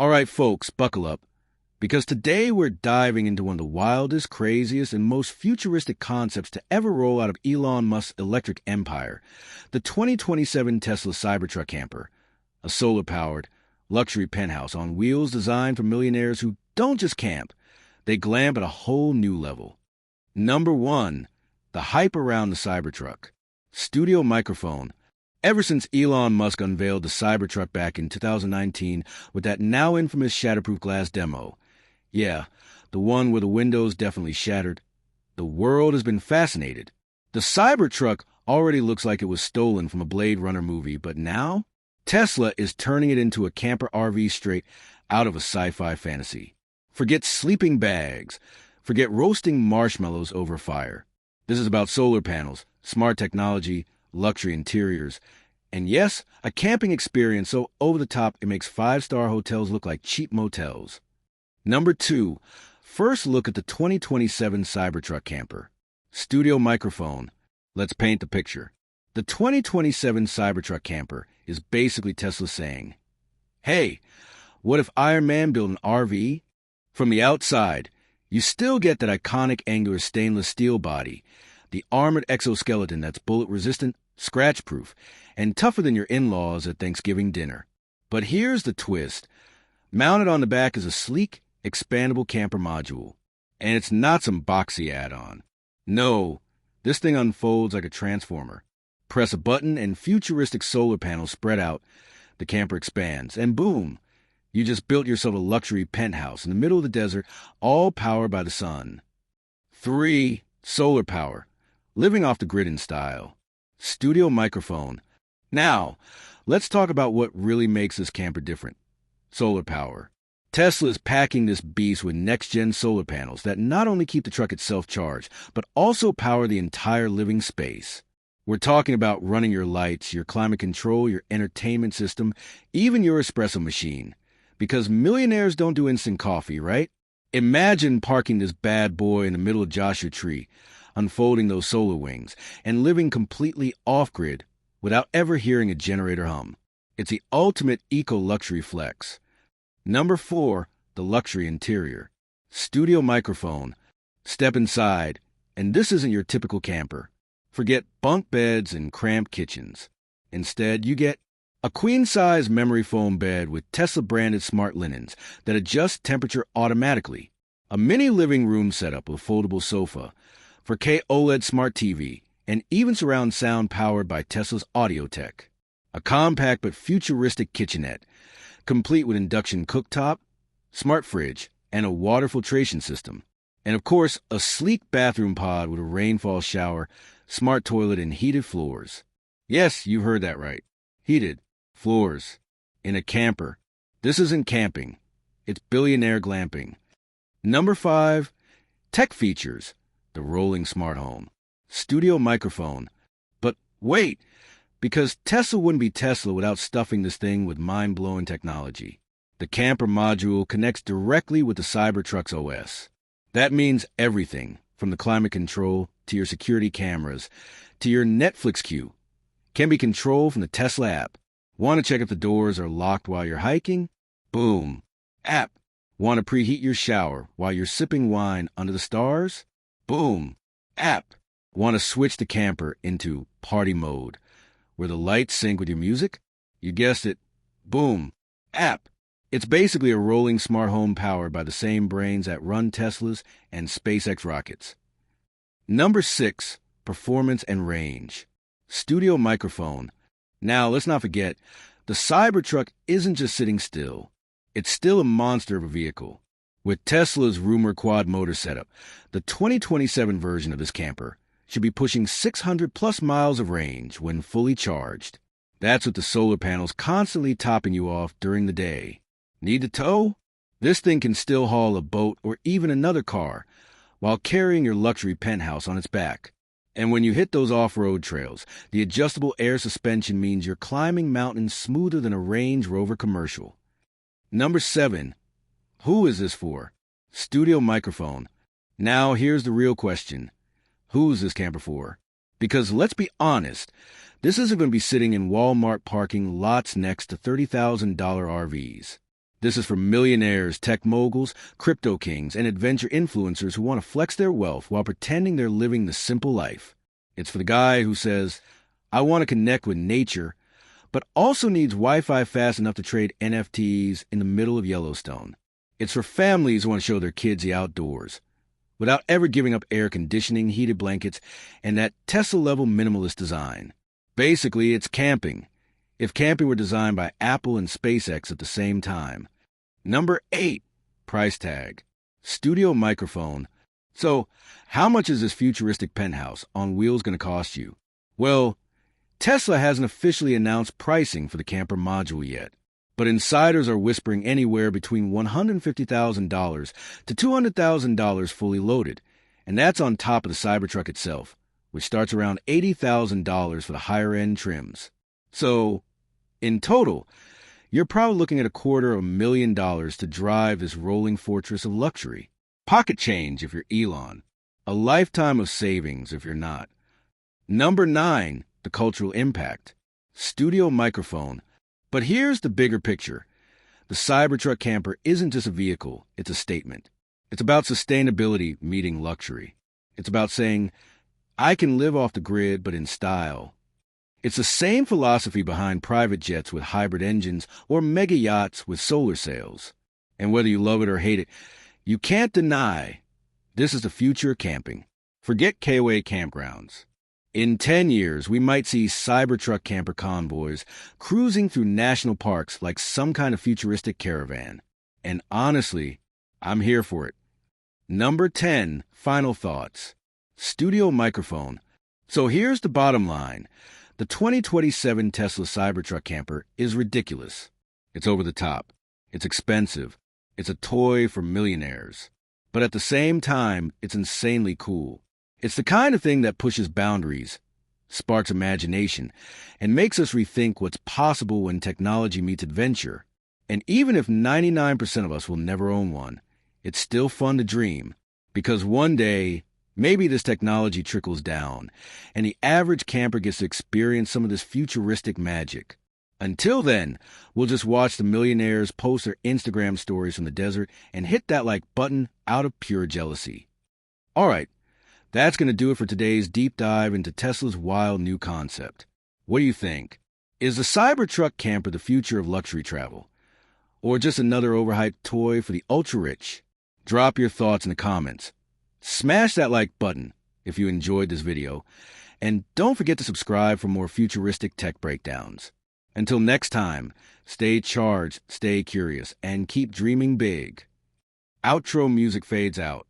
All right, folks, buckle up, because today we're diving into one of the wildest, craziest, and most futuristic concepts to ever roll out of Elon Musk's electric empire, the 2027 Tesla Cybertruck Camper, a solar-powered, luxury penthouse on wheels designed for millionaires who don't just camp, they glamp at a whole new level. Number 1, the hype around the Cybertruck. Studio microphone. Ever since Elon Musk unveiled the Cybertruck back in 2019 with that now infamous shatterproof glass demo, yeah, the one where the windows definitely shattered, the world has been fascinated. The Cybertruck already looks like it was stolen from a Blade Runner movie, but now Tesla is turning it into a camper RV straight out of a sci-fi fantasy. Forget sleeping bags. Forget roasting marshmallows over fire. This is about solar panels, smart technology, luxury interiors, and yes, a camping experience so over-the-top it makes 5-star hotels look like cheap motels. Number 2, first look at the 2027 Cybertruck Camper. Studio microphone. Let's paint the picture. The 2027 Cybertruck Camper is basically Tesla saying, hey, what if Iron Man built an RV? From the outside, you still get that iconic angular stainless steel body, the armored exoskeleton that's bullet-resistant, scratch-proof, and tougher than your in-laws at Thanksgiving dinner. But here's the twist. Mounted on the back is a sleek, expandable camper module. And it's not some boxy add-on. No, this thing unfolds like a transformer. Press a button and futuristic solar panels spread out. The camper expands, and boom! You just built yourself a luxury penthouse in the middle of the desert, all powered by the sun. 3, solar power. Living off the grid in style. Studio microphone. Now, let's talk about what really makes this camper different. Solar power. Tesla is packing this beast with next-gen solar panels that not only keep the truck itself charged, but also power the entire living space. We're talking about running your lights, your climate control, your entertainment system, even your espresso machine. Because millionaires don't do instant coffee, right? Imagine parking this bad boy in the middle of Joshua Tree, unfolding those solar wings, and living completely off-grid without ever hearing a generator hum. It's the ultimate eco-luxury flex. Number 4, the luxury interior. Studio microphone. Step inside, and this isn't your typical camper. Forget bunk beds and cramped kitchens. Instead, you get a queen-size memory foam bed with Tesla-branded smart linens that adjust temperature automatically. A mini living room setup with foldable sofa, 4K OLED smart TV, and even surround sound powered by Tesla's audio tech. A compact but futuristic kitchenette, complete with induction cooktop, smart fridge, and a water filtration system. And of course, a sleek bathroom pod with a rainfall shower, smart toilet, and heated floors. Yes, you heard that right. Heated floors in a camper. This isn't camping. It's billionaire glamping. Number 5, tech features. The rolling smart home. Studio microphone. But wait, because Tesla wouldn't be Tesla without stuffing this thing with mind-blowing technology. The camper module connects directly with the Cybertruck's OS. That means everything, from the climate control to your security cameras to your Netflix queue, can be controlled from the Tesla app. Want to check if the doors are locked while you're hiking? Boom. App. Want to preheat your shower while you're sipping wine under the stars? Boom. App. Want to switch the camper into party mode, where the lights sync with your music? You guessed it. Boom. App. It's basically a rolling smart home powered by the same brains that run Teslas and SpaceX rockets. Number 6, performance and range. Studio microphone. Now, let's not forget, the Cybertruck isn't just sitting still. It's still a monster of a vehicle. With Tesla's rumored quad motor setup, the 2027 version of this camper should be pushing 600-plus miles of range when fully charged. That's with the solar panels constantly topping you off during the day. Need to tow? This thing can still haul a boat or even another car while carrying your luxury penthouse on its back. And when you hit those off-road trails, the adjustable air suspension means you're climbing mountains smoother than a Range Rover commercial. Number 7. Who is this for? Studio microphone. Now, here's the real question. Who's this camper for? Because let's be honest, this isn't going to be sitting in Walmart parking lots next to $30,000 RVs. This is for millionaires, tech moguls, crypto kings, and adventure influencers who want to flex their wealth while pretending they're living the simple life. It's for the guy who says, I want to connect with nature, but also needs Wi-Fi fast enough to trade NFTs in the middle of Yellowstone. It's for families who want to show their kids the outdoors, without ever giving up air conditioning, heated blankets, and that Tesla-level minimalist design. Basically, it's camping. If camping were designed by Apple and SpaceX at the same time. Number 8, price tag. Studio microphone. So, how much is this futuristic penthouse on wheels going to cost you? Well, Tesla hasn't officially announced pricing for the camper module yet, but insiders are whispering anywhere between $150,000 to $200,000 fully loaded, and that's on top of the Cybertruck itself, which starts around $80,000 for the higher-end trims. So, in total, you're probably looking at $250,000 to drive this rolling fortress of luxury. Pocket change if you're Elon. A lifetime of savings if you're not. Number 9, the cultural impact. Studio microphone. But here's the bigger picture. The Cybertruck Camper isn't just a vehicle, it's a statement. It's about sustainability meeting luxury. It's about saying, I can live off the grid but in style. It's the same philosophy behind private jets with hybrid engines or mega yachts with solar sails. And whether you love it or hate it, you can't deny this is the future of camping. Forget KOA campgrounds. In 10 years, we might see Cybertruck camper convoys cruising through national parks like some kind of futuristic caravan. And honestly, I'm here for it. Number 10, final thoughts. Studio microphone. So here's the bottom line. The 2027 Tesla Cybertruck Camper is ridiculous. It's over the top. It's expensive. It's a toy for millionaires. But at the same time, it's insanely cool. It's the kind of thing that pushes boundaries, sparks imagination, and makes us rethink what's possible when technology meets adventure. And even if 99% of us will never own one, it's still fun to dream. Because one day, maybe this technology trickles down, and the average camper gets to experience some of this futuristic magic. Until then, we'll just watch the millionaires post their Instagram stories from the desert and hit that like button out of pure jealousy. All right, that's going to do it for today's deep dive into Tesla's wild new concept. What do you think? Is the Cybertruck Camper the future of luxury travel? Or just another overhyped toy for the ultra-rich? Drop your thoughts in the comments. Smash that like button if you enjoyed this video, and don't forget to subscribe for more futuristic tech breakdowns. Until next time, stay charged, stay curious, and keep dreaming big. Outro music fades out.